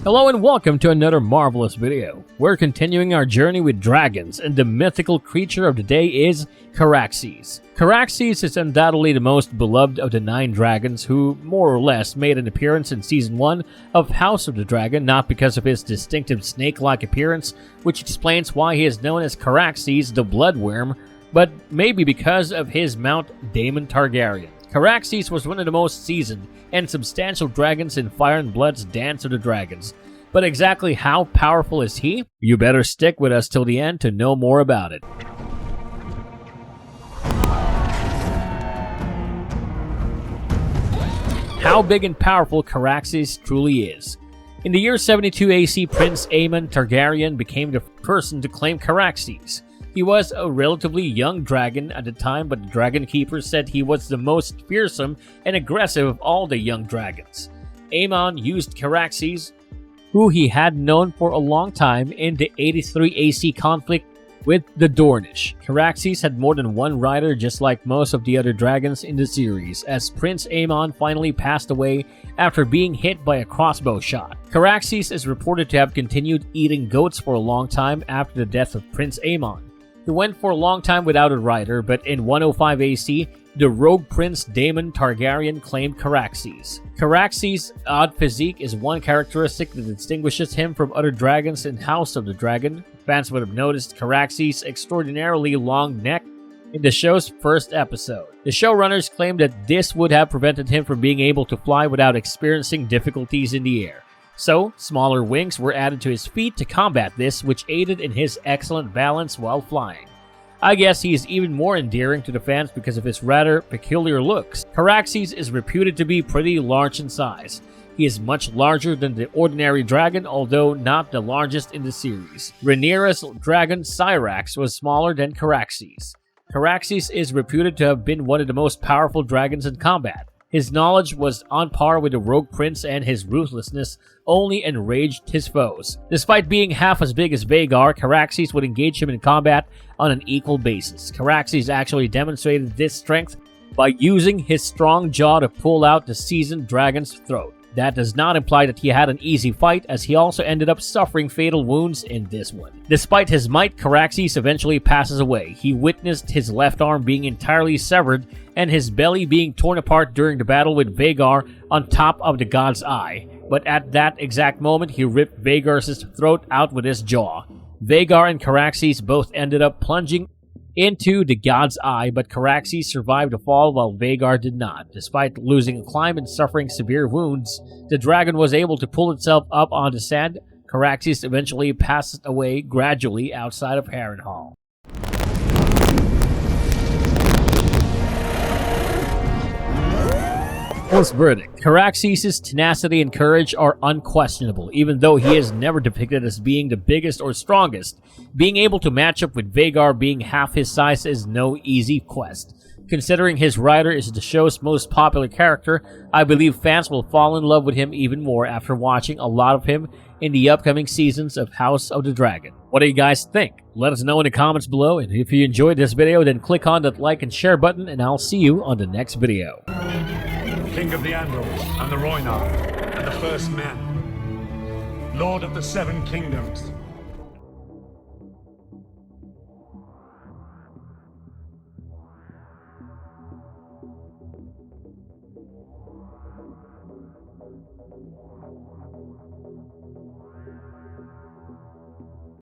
Hello and welcome to another marvelous video. We're continuing our journey with dragons, and the mythical creature of the day is Caraxes. Caraxes is undoubtedly the most beloved of the 9 dragons who, more or less, made an appearance in Season 1 of House of the Dragon, not because of his distinctive snake-like appearance, which explains why he is known as Caraxes the Bloodworm, but maybe because of his mount Daemon Targaryen. Caraxes was one of the most seasoned and substantial dragons in Fire and Blood's Dance of the Dragons. But exactly how powerful is he? You better stick with us till the end to know more about it. How big and powerful Caraxes truly is. In the year 72 AC, Prince Aemon Targaryen became the person to claim Caraxes. He was a relatively young dragon at the time, but the Dragon Keeper said he was the most fearsome and aggressive of all the young dragons. Aemon used Caraxes, who he had known for a long time, in the 83 AC conflict with the Dornish. Caraxes had more than one rider, just like most of the other dragons in the series, as Prince Aemon finally passed away after being hit by a crossbow shot. Caraxes is reported to have continued eating goats for a long time after the death of Prince Aemon. He went for a long time without a rider, but in 105 AC, the rogue prince Daemon Targaryen claimed Caraxes. Caraxes' odd physique is one characteristic that distinguishes him from other dragons in House of the Dragon. Fans would have noticed Caraxes' extraordinarily long neck in the show's first episode. The showrunners claimed that this would have prevented him from being able to fly without experiencing difficulties in the air. So, smaller wings were added to his feet to combat this, which aided in his excellent balance while flying. I guess he is even more endearing to the fans because of his rather peculiar looks. Caraxes is reputed to be pretty large in size. He is much larger than the ordinary dragon, although not the largest in the series. Rhaenyra's dragon Syrax was smaller than Caraxes. Caraxes is reputed to have been one of the most powerful dragons in combat. His knowledge was on par with the Rogue Prince, and his ruthlessness only enraged his foes. Despite being half as big as Vhagar, Caraxes would engage him in combat on an equal basis. Caraxes actually demonstrated this strength by using his strong jaw to pull out the seasoned dragon's throat. That does not imply that he had an easy fight, as he also ended up suffering fatal wounds in this one. Despite his might, Caraxes eventually passes away. He witnessed his left arm being entirely severed and his belly being torn apart during the battle with Vhagar on top of the God's Eye. But at that exact moment, he ripped Vhagar's throat out with his jaw. Vhagar and Caraxes both ended up plunging into the God's Eye, but Caraxes survived the fall while Vhagar did not. Despite losing a climb and suffering severe wounds, the dragon was able to pull itself up onto sand. Caraxes eventually passed away gradually outside of Harrenhal. Post verdict. Caraxes' tenacity and courage are unquestionable, even though he is never depicted as being the biggest or strongest. Being able to match up with Vhagar being half his size is no easy quest. Considering his rider is the show's most popular character, I believe fans will fall in love with him even more after watching a lot of him in the upcoming seasons of House of the Dragon. What do you guys think? Let us know in the comments below, and if you enjoyed this video, then click on that like and share button, and I'll see you on the next video. King of the Andals and the Rhoynar and the First Men, Lord of the Seven Kingdoms.